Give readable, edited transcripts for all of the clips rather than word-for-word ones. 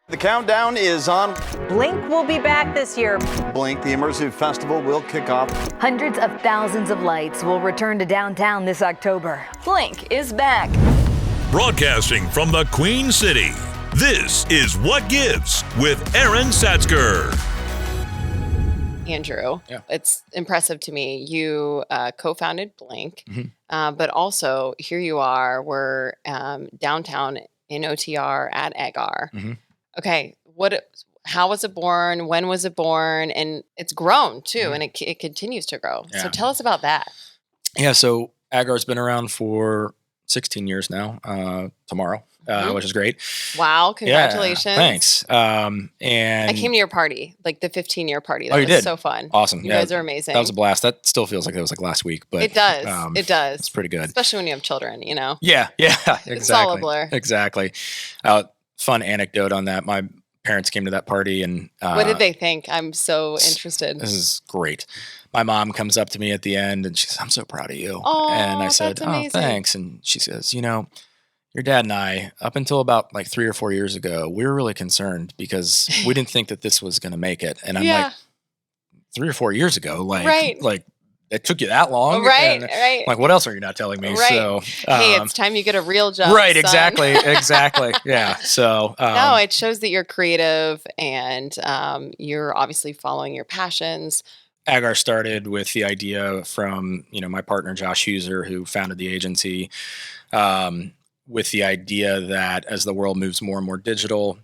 The countdown is on. Blink will be back this year. Blink, the immersive festival, will kick off. Hundreds of thousands of lights will return to downtown this October. Blink is back. Broadcasting from the Queen City, this is What Gives with Aaron Satzker. Andrew, it's impressive to me. You co-founded Blink, but also here you are. We're downtown in OTR at agar. Okay, how was it born? When was it born? And it's grown too, and it continues to grow. Yeah. So tell us about that. Yeah, so agar's been around for 16 years now, tomorrow, which is great. Wow, congratulations. Yeah, thanks. And I came to your party, like the 15-year party. That you was did? so fun. Awesome. You guys are amazing. That was a blast. That still feels like it was like last week, but it does. It does. It's pretty good. Especially when you have children, you know? Yeah, exactly. It's all a blur. Exactly. Fun anecdote on that. My parents came to that party and what did they think? I'm so interested. This is great. My mom comes up to me at the end and she says, "I'm so proud of you." Oh, and I said, that's amazing. "Oh, thanks." And she says, "You know, your dad and I, up until about like 3 or 4 years ago, we were really concerned because we didn't think that this was going to make it." And I'm like, 3 or 4 years ago, like it took you that long, right? And, right. Like, what else are you not telling me? Right. So, hey, it's time you get a real job. right? son. Exactly. Yeah. So, no, it shows that you're creative and you're obviously following your passions. agar started with the idea from my partner Josh Huser, who founded the agency, with the idea that as the world moves more and more digital,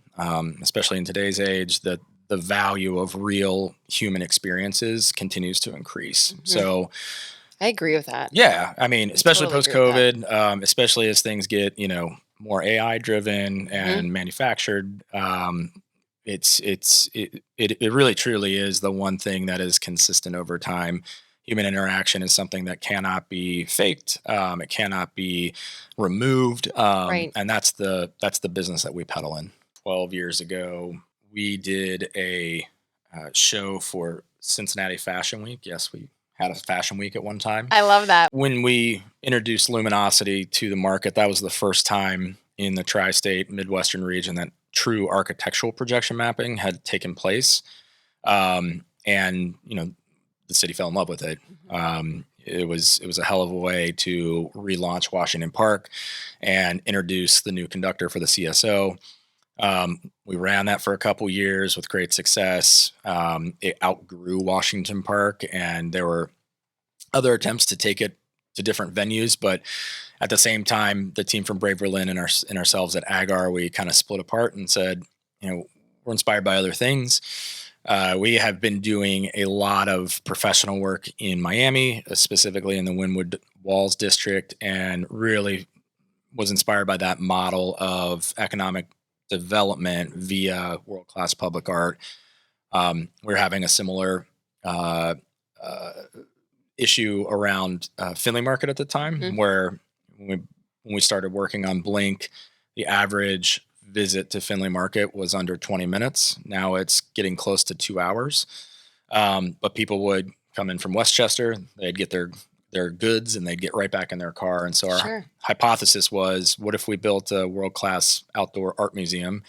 especially in today's age, that the value of real human experiences continues to increase. So I agree with that. yeah, I mean, especially totally agree with post-COVID, especially as things get, more AI driven and manufactured, it really truly is the one thing that is consistent over time. Human interaction is something that cannot be faked. It cannot be removed. Right. And that's the business that we peddle in. 12 years ago, we did a show for Cincinnati Fashion Week. Yes, we had a fashion week at one time. I love that. When we introduced Luminosity to the market, that was the first time in the tri-state Midwestern region that true architectural projection mapping had taken place. And, the city fell in love with it. It was a hell of a way to relaunch Washington Park and introduce the new conductor for the CSO. We ran that for a couple years with great success. It outgrew Washington Park, and there were other attempts to take it to different venues. But at the same time, the team from Brave Berlin and ourselves at agar, we kind of split apart and said, we're inspired by other things. We have been doing a lot of professional work in Miami, specifically in the Wynwood Walls district, and really was inspired by that model of economic development via world-class public art. We're having a similar issue around Finley Market at the time, where when we started working on Blink, the average visit to Finley Market was under 20 minutes. Now it's getting close to 2 hours. But people would come in from Westchester, they'd get their goods and they'd get right back in their car. And so our hypothesis was, what if we built a world-class outdoor art museum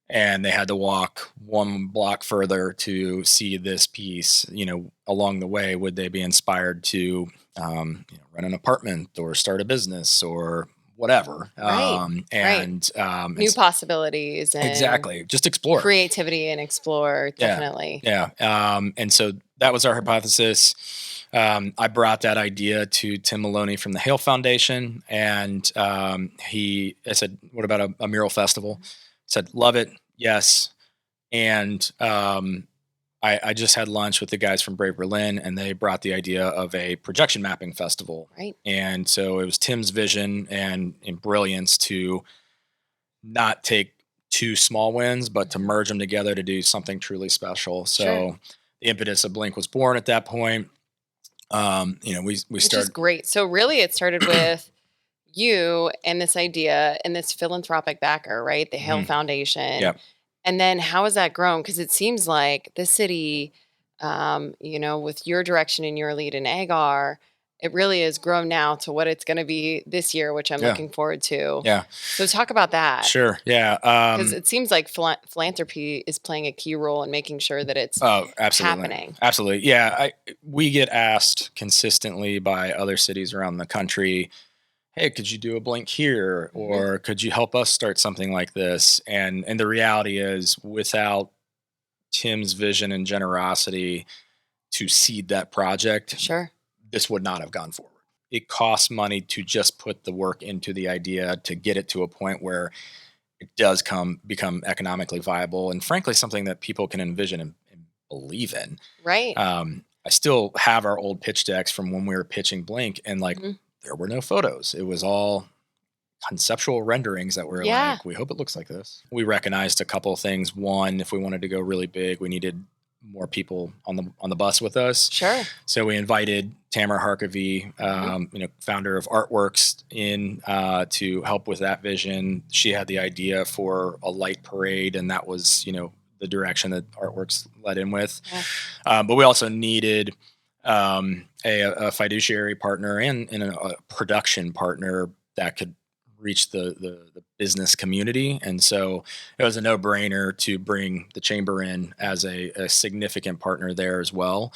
and they had to walk 1 block further to see this piece? Along the way, would they be inspired to rent an apartment or start a business or whatever? New possibilities. And exactly. Just explore. Creativity and explore, definitely. Yeah. And so that was our hypothesis. I brought that idea to Tim Maloney from the Haile Foundation, and I said, "What about a mural festival?" He said, "Love it, yes." And I just had lunch with the guys from Brave Berlin, and they brought the idea of a projection mapping festival. Right. And so it was Tim's vision and brilliance to not take 2 small wins, but to merge them together to do something truly special. So the impetus of Blink was born at that point. We started. Which is great. So really it started with you and this idea and this philanthropic backer, right? The Haile Foundation. Yep. And then how has that grown? Because it seems like the city, with your direction and your lead in agar, it really is grown now to what it's going to be this year, which I'm looking forward to. Yeah. So talk about that. Sure. Yeah. Because it seems like philanthropy is playing a key role in making sure that it's happening. Absolutely. Yeah. We get asked consistently by other cities around the country, hey, could you do a blink here? Or could you help us start something like this? And the reality is, without Tim's vision and generosity to seed that project, Sure, this would not have gone forward. It costs money to just put the work into the idea to get it to a point where it does become economically viable and frankly something that people can envision and believe in. right. I still have our old pitch decks from when we were pitching Blink, and like there were no photos. It was all conceptual renderings that were like, we hope it looks like this. We recognized a couple of things. One, if we wanted to go really big, we needed more people on the bus with us. Sure. So we invited Tamara Harkavy, founder of Artworks, in to help with that vision. She had the idea for a light parade, and that was, the direction that Artworks led in with. Yeah. But we also needed a fiduciary partner and a production partner that could reach the business community. And so it was a no-brainer to bring the chamber in as a significant partner there as well.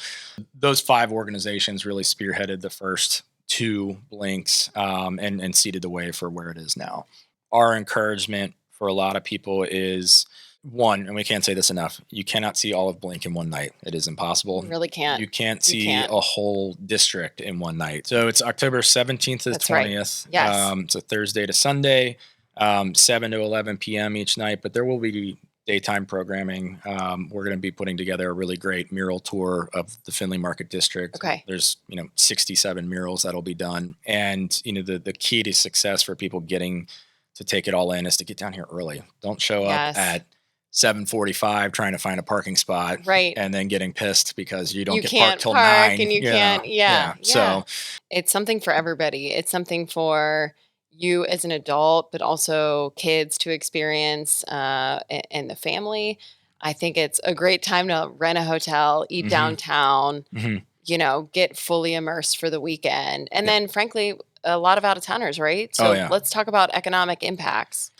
Those 5 organizations really spearheaded the first 2 Blinks and seeded the way for where it is now. Our encouragement for a lot of people is, one, and we can't say this enough, you cannot see all of Blink in one night. It is impossible. You really can't. You can't see a whole district in one night. So it's October 17th to the 20th. Right. Yes. It's a Thursday to Sunday, 7 to 11 p.m. each night, but there will be daytime programming. We're going to be putting together a really great mural tour of the Findlay Market District. Okay. There's, 67 murals that'll be done. And, the key to success for people getting to take it all in is to get down here early. Don't show up at 7:45 trying to find a parking spot, right? And then getting pissed because you don't get can't parked till park 9, and you can't. Yeah. So it's something for everybody. It's something for you as an adult, but also kids to experience, and the family. I think it's a great time to rent a hotel, eat downtown, get fully immersed for the weekend, and then frankly, a lot of out of towners, right? So let's talk about economic impacts.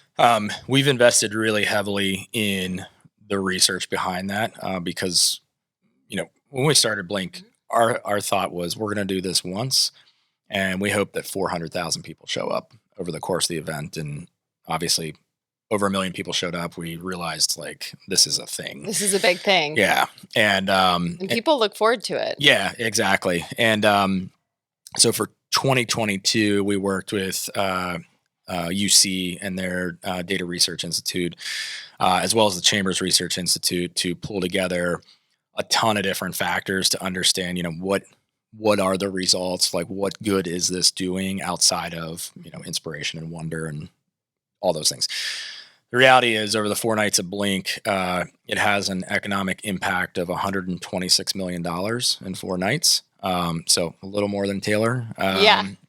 We've invested really heavily in the research behind that because, when we started Blink, our thought was we're going to do this once, and we hope that 400,000 people show up over the course of the event. And obviously, over 1 million people showed up. We realized this is a thing. This is a big thing. Yeah, and people look forward to it. Yeah, exactly. And so for 2022, we worked with UC and their Data Research Institute, as well as the Chamber's Research Institute, to pull together a ton of different factors to understand, what are the results, what good is this doing outside of, inspiration and wonder and all those things. The reality is, over the 4 nights of Blink, it has an economic impact of $126 million in 4 nights. So a little more than Taylor.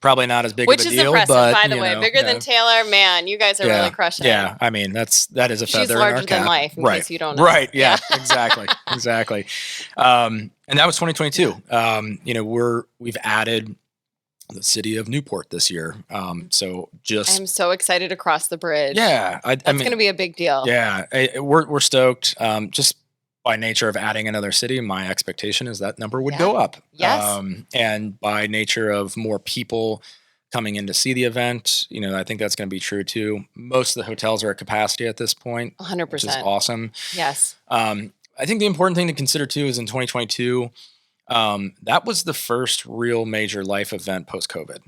Probably not as big Which of a is deal, impressive, but, by the way. Bigger than Taylor, man, you guys are really crushing it. Yeah, I mean, that is a feather She's in larger our cap. than life, in case you don't know. Right, yeah, exactly. And that was 2022. We've added the city of Newport this year. I'm so excited to cross the bridge. Yeah. That's going to be a big deal. Yeah, we're stoked. Just by nature of adding another city, my expectation is that number would go up. Yes. And by nature of more people coming in to see the event, I think that's going to be true too. Most of the hotels are at capacity at this point. 100%. Which is awesome. Yes. I think the important thing to consider too is in 2022, that was the first real major life event post-COVID.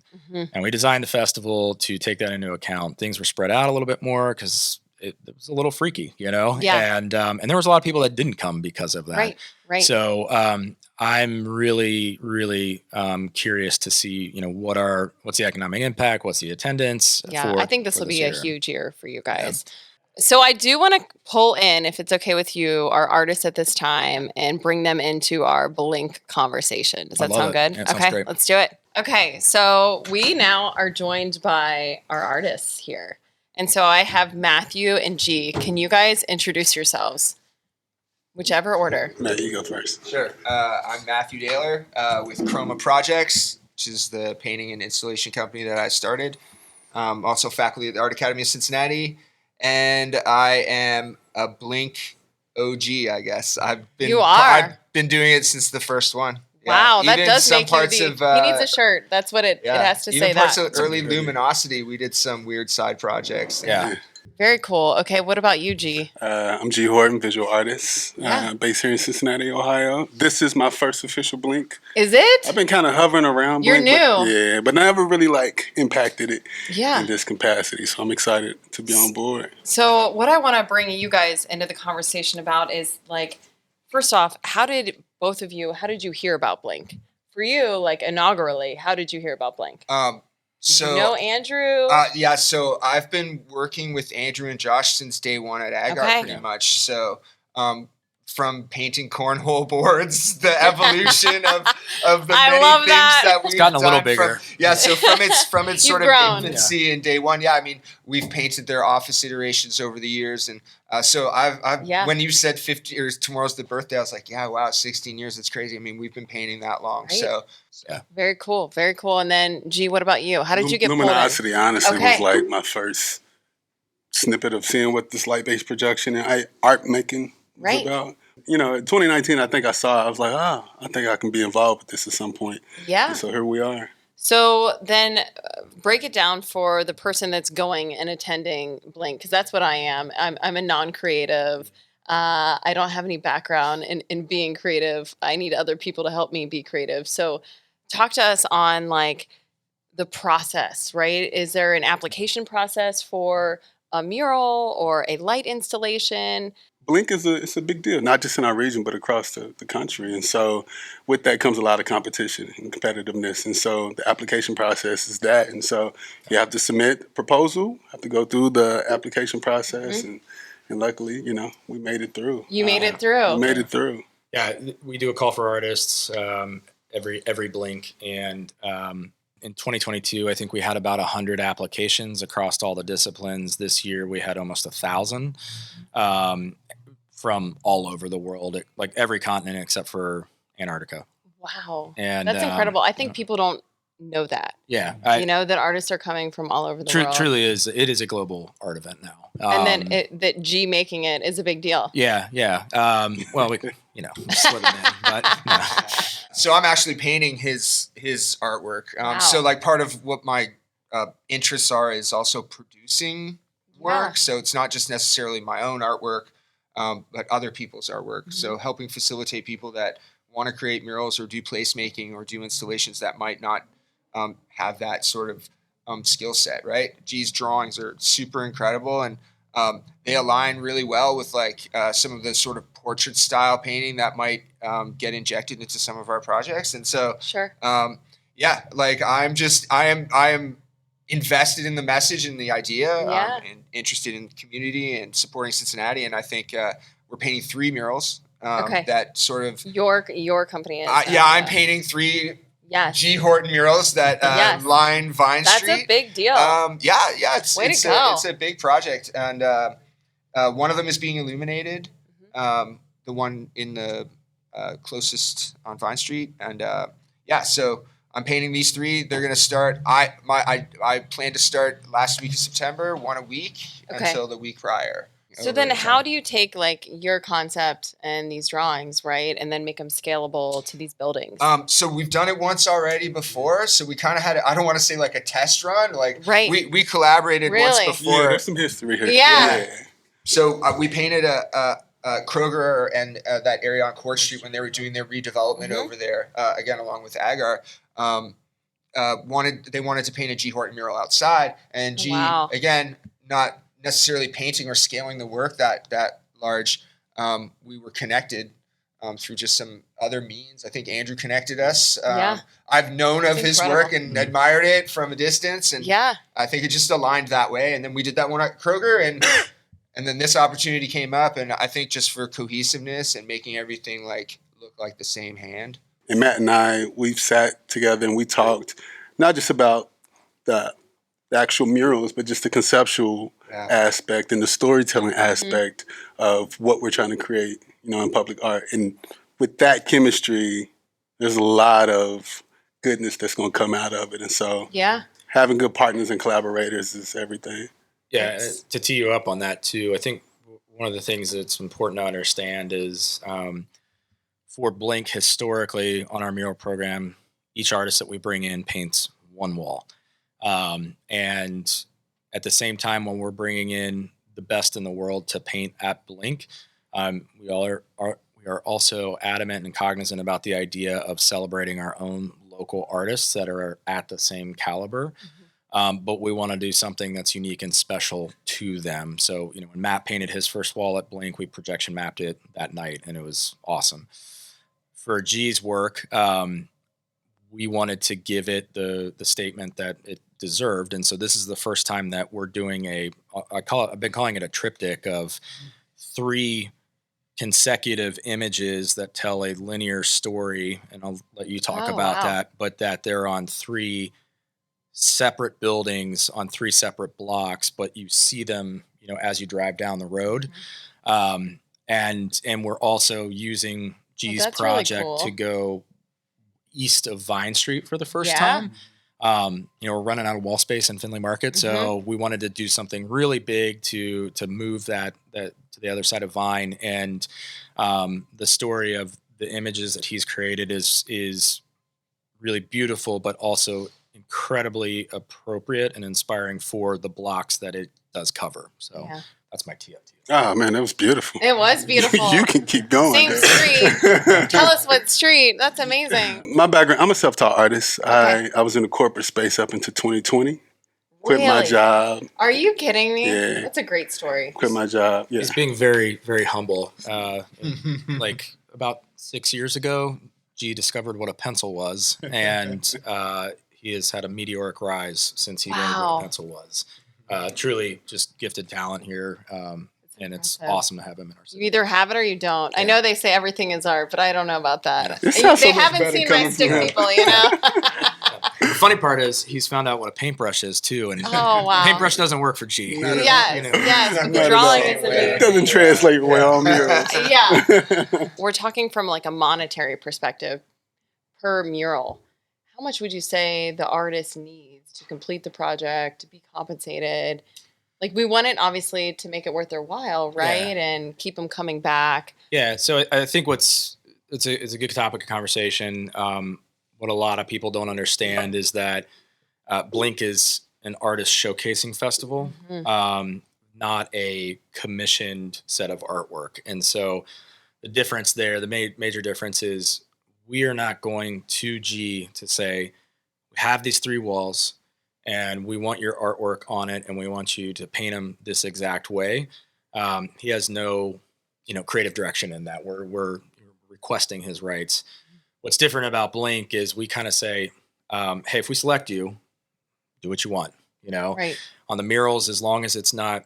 And we designed the festival to take that into account. Things were spread out a little bit more because it was a little freaky, Yeah. And there was a lot of people that didn't come because of that. Right. So I'm really, really curious to see, what's the economic impact, what's the attendance. Yeah, I think this will be a huge year for you guys. Yeah. So I do want to pull in, if it's okay with you, our artists at this time and bring them into our Blink conversation. Does that sound good? Yeah, okay, great. Let's do it. Okay, so we now are joined by our artists here. And so I have Matthew and G. Can you guys introduce yourselves? Whichever order. No, you go first. Sure. I'm Matthew Dayler with Chroma Projects. which is the painting and installation company that I started. Also faculty at the Art Academy of Cincinnati, and I am a Blink OG, I guess. I've been doing it since the first one. Wow, yeah, that does make you he needs a shirt. That's what it has to say. Even parts of early Luminosity, we did some weird side projects. Yeah. Very cool. Okay, what about you, G? I'm G. Horton, visual artist, based here in Cincinnati, Ohio. This is my first official Blink. Is it? I've been kind of hovering around You're Blink. new. But never really impacted it in this capacity. So I'm excited to be on board. So what I want to bring you guys into the conversation about is first off, how did you hear about Blink? For you, inaugurally, how did you hear about Blink? So, you know Andrew? So I've been working with Andrew and Josh since day one at Agar, pretty much. So, from painting cornhole boards, the evolution of the many things that we've gotten a little done bigger. So from its sort of infancy in day one, I mean, we've painted their office iterations over the years, and so I've when you said 50 or tomorrow's the birthday, I was like, yeah, wow, 16 years, that's crazy. I mean, we've been painting that long, right? So very cool, very cool. And then G, what about you? How did you get Luminosity? Honestly, was my first snippet of seeing what this light-based projection and art making was about. In 2019, I think I was like, I think I can be involved with this at some point. Yeah. And so here we are. So then break it down for the person that's going and attending Blink, because that's what I am. I'm a non-creative. I don't have any background in being creative. I need other people to help me be creative. So talk to us on the process, right? Is there an application process for a mural or a light installation? Blink it's a big deal, not just in our region, but across the country. And so with that comes a lot of competition and competitiveness. And so the application process is that. And so you have to submit a proposal, have to go through the application process. And luckily, we made it through. You made it through. We made it through. Yeah, we do a call for artists every Blink. And in 2022, I think we had about 100 applications across all the disciplines. This year, we had almost 1,000. From all over the world, every continent except for Antarctica. Wow. And that's incredible. I think people don't know that. Yeah. That artists are coming from all over the world. Truly it is a global art event now. And then that G making it is a big deal. Yeah. Well, we split it in, but no. So I'm actually painting his artwork. Wow. So part of what my interests are is also producing work. So it's not just necessarily my own artwork, but other people's artwork. So helping facilitate people that want to create murals or do placemaking or do installations that might not have that sort of skill set, right? G's drawings are super incredible, and they align really well with some of the sort of portrait style painting that might get injected into some of our projects. And so, I am invested in the message and the idea, and interested in community and supporting Cincinnati. And I think we're painting 3 murals that sort of your company is. I'm painting 3 G. Horton murals that line Vine Street. That's a big deal. It's a big project, and one of them is being illuminated. The one in the closest on Vine Street, and so I'm painting these 3. They're going to start. I plan to start last week of September, one a week until the week prior. So then how do you take your concept and these drawings, right, and then make them scalable to these buildings? So we've done it once already before. So we kind of had, I don't want to say a test run. We collaborated once before. Yeah, there's some history here. Yeah. So we painted a Kroger and that area on Court Street when they were doing their redevelopment over there, again, along with Agar. They wanted to paint a G. Horton mural outside, and G, again, not necessarily painting or scaling the work that large. We were connected through just some other means. I think Andrew connected us. I've known of his work and admired it from a distance, and I think it just aligned that way. And then we did that one at Kroger, and then this opportunity came up, and I think just for cohesiveness and making everything look like the same hand. And Matt and I, we've sat together and we talked not just about the actual murals, but just the conceptual aspect and the storytelling aspect of what we're trying to create, in public art. And with that chemistry, there's a lot of goodness that's going to come out of it. And so Yeah. having good partners and collaborators is everything. Yeah, It's- to tee you up on that too, I think one of the things that's important to understand is for Blink historically on our mural program, each artist that we bring in paints one wall. And at the same time, when we're bringing in the best in the world to paint at Blink, we are also adamant and cognizant about the idea of celebrating our own local artists that are at the same caliber. But we want to do something that's unique and special to them. So, you know, when Matt painted his first wall at Blink, we projection mapped it that night, and it was awesome. For G's work, we wanted to give it the statement that it deserved, and so this is the first time that we're doing I've been calling it a triptych of 3 consecutive images that tell a linear story, and I'll let you talk about that, but that they're on 3 separate buildings on 3 separate blocks, but you see them, you know, as you drive down the road. And we're also using G's that's really project cool. to go east of Vine Street for the first Yeah. time. You know, we're running out of wall space in Findlay Market, so we wanted to do something really big to move that to the other side of Vine. And the story of the images that he's created is really beautiful, but also incredibly appropriate and inspiring for the blocks that it does cover. So Yeah. that's my tee up to you. Oh, man, that was beautiful. It was beautiful. You can keep going. Same street. Tell us what street. That's amazing. My background, I'm a self-taught artist. Okay. I was in the corporate space up until 2020. Quit my Really? job. Are you kidding me? Yeah. That's a great story. Quit my job. Yeah. He's being very, very humble. Like about 6 years ago, G discovered what a pencil was, and he has had a meteoric rise since he learned what Wow. a pencil was. Truly just gifted talent here, and it's impressive. awesome to have him in our You city. either have it or you don't. I know they say everything is art, but I don't know about that. It sounds They so much haven't better seen my coming stick from him. people, you know? The funny part is he's found out what a paintbrush is too, and Oh, wow. paintbrush doesn't work for G. Yes, You know. yes. Not But the at drawing all. is It amazing. doesn't translate well on murals. Yeah. We're talking from like a monetary perspective per mural. How much would you say the artist needs to complete the project, to be compensated? Like, we want it obviously to make it worth their while, right? And keep them coming back. Yeah, so I think it's a good topic of conversation. What a lot of people don't understand is that Blink is an artist showcasing festival, not a commissioned set of artwork. And so the difference there, the major difference is we are not going to G to say, we have these 3 walls and we want your artwork on it and we want you to paint them this exact way. He has no, creative direction in that. We're requesting his rights. What's different about Blink is we kind of say, hey, if we select you, do what you want, Right. on the murals, as long as it's not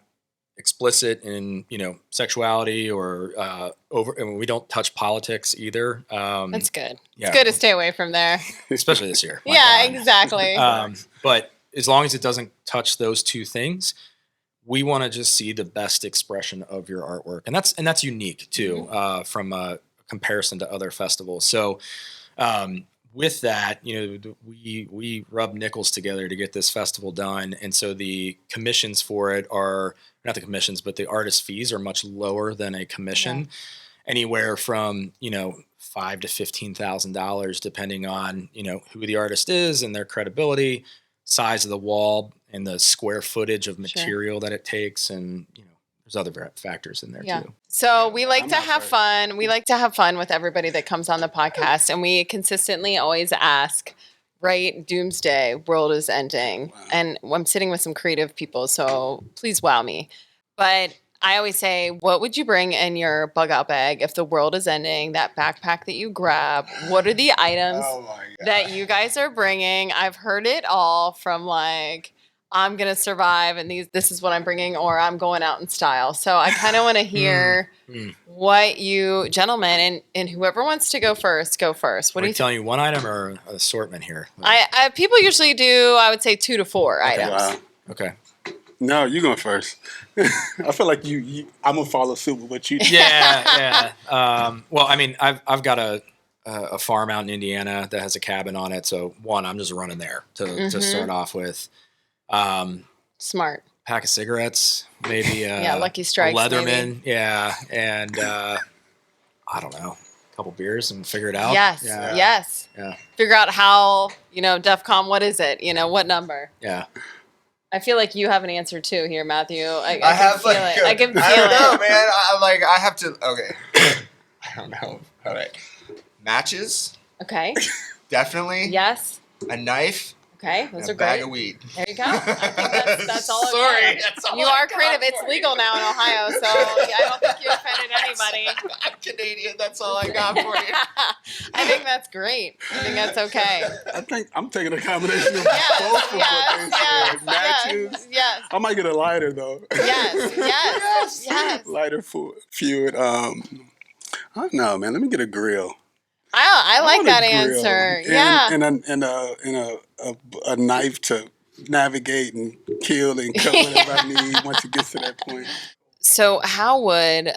explicit in, sexuality or and we don't touch politics either. That's good. Yeah. It's good to stay away from there. Especially this year. My Yeah, God. exactly. But as long as it doesn't touch those 2 things, we want to just see the best expression of your artwork. And that's unique too, from a comparison to other festivals. So, with that, we rub nickels together to get this festival done. And so the commissions for it are not the commissions, but the artist fees are much lower than a commission, anywhere from, $5,000 to $15,000, depending on, who the artist is and their credibility, size of the wall, and the square footage of material that it takes. And, there's other factors in there too. So we like I'm to not have first. fun. We like to have fun with everybody that comes on the podcast. And we consistently always ask, right? Doomsday, world is ending. Wow. And I'm sitting with some creative people, so please wow me. But I always say, what would you bring in your Bugout bag if the world is ending? That backpack that you grab. What are the items Oh my God. that you guys are bringing? I've heard it all from like, I'm going to survive and this is what I'm bringing, or I'm going out in style. So I kind of want to hear what you gentlemen and whoever wants to go first, go first. What Are do we you think? telling you one item or an assortment here? I people usually do, I would say 2 to 4 items. Wow. Okay. No, you going first. I feel like you I'm gonna follow suit with what you do. Yeah. Well, I mean, I've got a a farm out in Indiana that has a cabin on it. So one, I'm just running there to start off with. Smart. Pack of cigarettes, maybe Lucky Strikes, a Leatherman, maybe. yeah, and I don't know, a couple beers and figure it out. Yes, yeah. yes. Yeah. Figure out how, DEFCON, what is it? What number? Yeah. I feel like you have an answer too here, Matthew. I have can feel like it. I can feel I don't know, it. man. I have to. Okay. I don't know. All right. Matches, Okay. definitely. Yes. A knife. Okay. And Those a are bag great. of weed. There you go. I think that's all. Sorry, It that's all you I are got creative. It's for legal you. now in Ohio, so I don't think you offended anybody. I'm Canadian. That's all I got for you. I think that's great. I think that's okay. I think I'm taking a combination of Yes, both of yes, what they yes, said. Matches. yes, yes. I might get a lighter though. Yes, yes, yes. Lighter fluid. I don't know, man. Let me get a grill. I like want a that grill answer. and a knife to navigate and kill and cut whatever I need once it gets to that point. So how would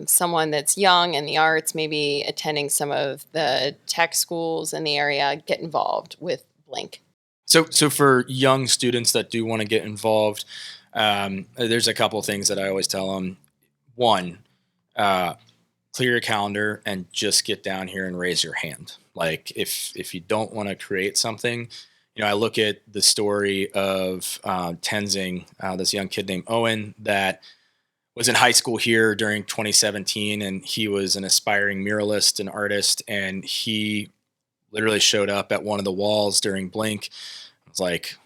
someone that's young in the arts, maybe attending some of the tech schools in the area, get involved with Blink? So for young students that do want to get involved, there's a couple of things that I always tell them. One, clear your calendar and just get down here and raise your hand. Like if you don't want to create something, I look at the story of Tenzing, this young kid named Owen that was in high school here during 2017, and he was an aspiring muralist and artist, and he literally showed up at one of the walls during Blink. I was like,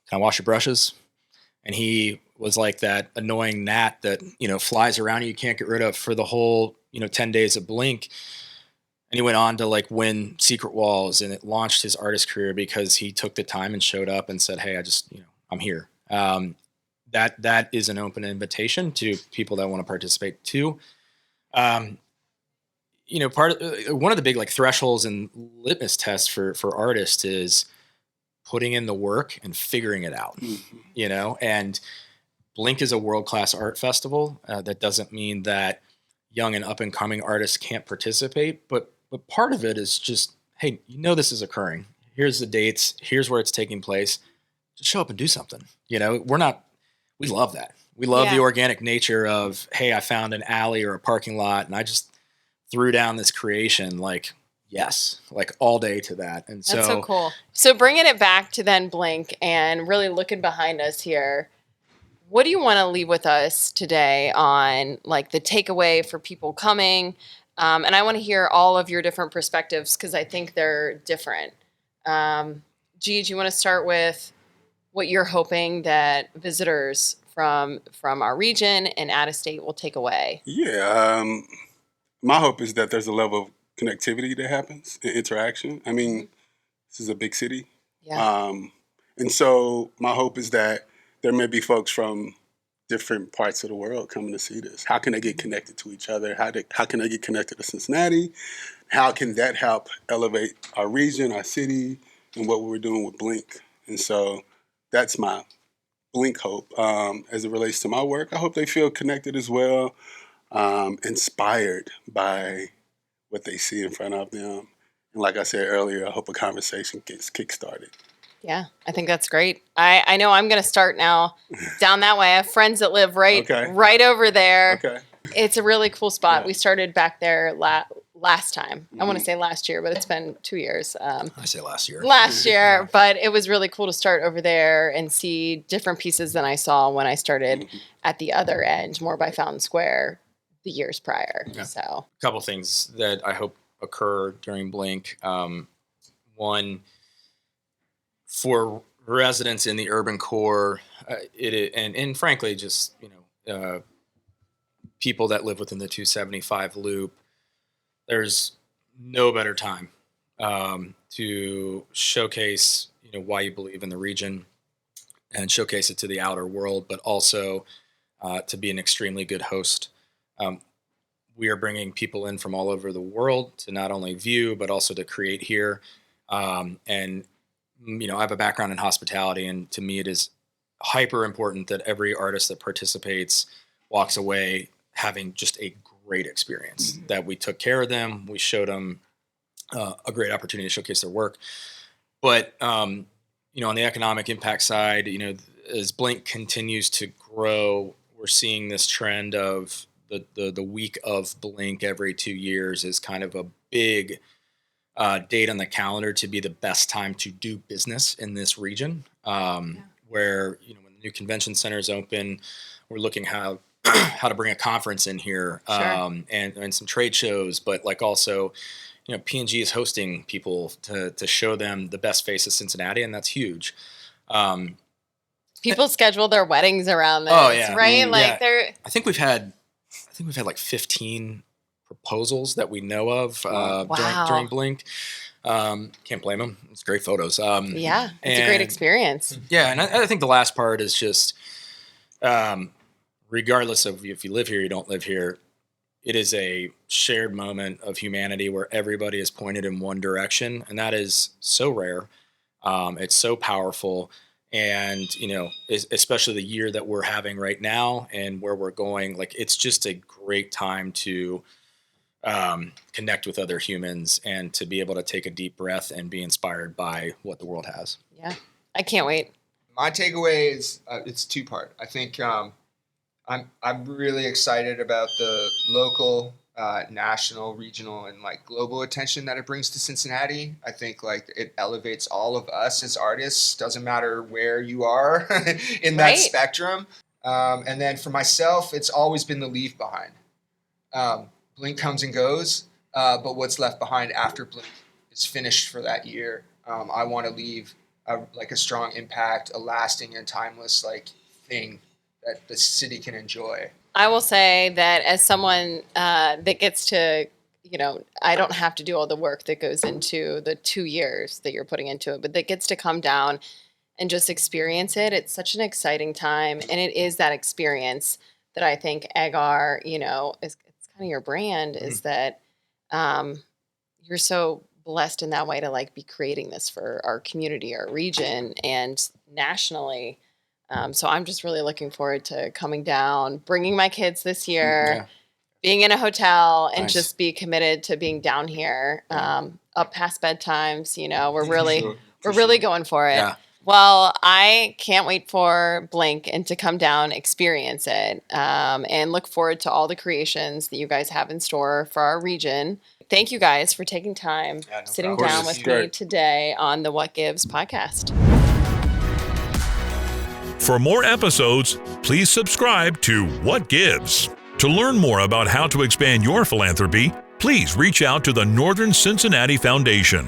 "Can I wash your brushes?" And he was like that annoying gnat that flies around you can't get rid of for the whole 10 days of Blink. And he went on to win Secret Walls, and it launched his artist career because he took the time and showed up and said, "Hey, I'm here." That is an open invitation to people that want to participate too. One of the big thresholds and litmus tests for artists is putting in the work and figuring it out. And Blink is a world-class art festival. That doesn't mean that young and up-and-coming artists can't participate, but part of it is just, hey, this is occurring. Here's the dates. Here's where it's taking place. Just show up and do something. We love that. We love the organic nature of, hey, I found an alley or a parking lot, and I just threw down this creation. Yes, all day to that. And That's so cool. So bringing it back to then Blink and really looking behind us here, what do you want to leave with us today on the takeaway for people coming? And I want to hear all of your different perspectives because I think they're different. G, do you want to start with what you're hoping that visitors from our region and out of state will take away? Yeah, my hope is that there's a level of connectivity that happens and interaction. I mean, this is a big city. Yeah. And so my hope is that there may be folks from different parts of the world coming to see this. How can they get connected to each other? How can they get connected to Cincinnati? How can that help elevate our region, our city, and what we're doing with Blink? And so that's my Blink hope. As it relates to my work, I hope they feel connected as well, inspired by what they see in front of them. And like I said earlier, I hope a conversation gets kickstarted. Yeah, I think that's great. I know I'm going to start now down that way. I have friends that live right over there. Okay. It's a really cool spot. Yeah. We started back there last time. I want to say last year, but it's been 2 years. I say last year. Last year, but it was really cool to start over there and see different pieces than I saw when I started at the other end, more by Fountain Square, the years prior. Yeah. So a couple things that I hope occur during Blink. One, for residents in the urban core, and frankly, just people that live within the 275 loop, there's no better time to showcase why you believe in the region and showcase it to the outer world, but also to be an extremely good host. We are bringing people in from all over the world to not only view but also to create here, and I have a background in hospitality, and to me it is hyper important that every artist that participates walks away having just a great experience, that we took care of them, we showed them a great opportunity to showcase their work. But, on the economic impact side, as Blink continues to grow, we're seeing this trend of the week of Blink every 2 years is kind of a big date on the calendar to be the best time to do business in this region. Where, when the new convention center is open, we're looking how to bring a conference in here, and some trade shows, but like also, P&G is hosting people to show them the best face of Cincinnati, and that's huge. People schedule their weddings around this, right? I think we've had like 15 proposals that we know of during Blink. Can't blame them. It's great photos. It's a great experience. Yeah, and I think the last part is just, regardless of if you live here, you don't live here, it is a shared moment of humanity where everybody is pointed in one direction, and that is so rare. It's so powerful, and especially the year that we're having right now and where we're going, like it's just a great time to connect with other humans and to be able to take a deep breath and be inspired by what the world has. Yeah, I can't wait. My takeaway is it's two-part. I think I'm really excited about the local, national, regional, and like global attention that it brings to Cincinnati. I think like it elevates all of us as artists. Doesn't matter where you are in that spectrum. And then for myself, it's always been the leave behind. Blink comes and goes, but what's left behind after Blink is finished for that year. I want to leave a strong impact, a lasting and timeless thing that the city can enjoy. I will say that as someone that gets to, I don't have to do all the work that goes into the 2 years that you're putting into it, but that gets to come down and just experience it. It's such an exciting time, and it is that experience that I think agar, is it's kind of your brand, is that you're so blessed in that way to be creating this for our community, our region, and nationally. So I'm just really looking forward to coming down, bringing my kids this year, being in a hotel, and just be committed to being down here, up past bedtimes. We're really going for it. Yeah. Well, I can't wait for Blink and to come down, experience it, and look forward to all the creations that you guys have in store for our region. Thank you guys for taking time, sitting down with me today on the What Gives podcast. For more episodes, please subscribe to What Gives. To learn more about how to expand your philanthropy, please reach out to the Northern Cincinnati Foundation.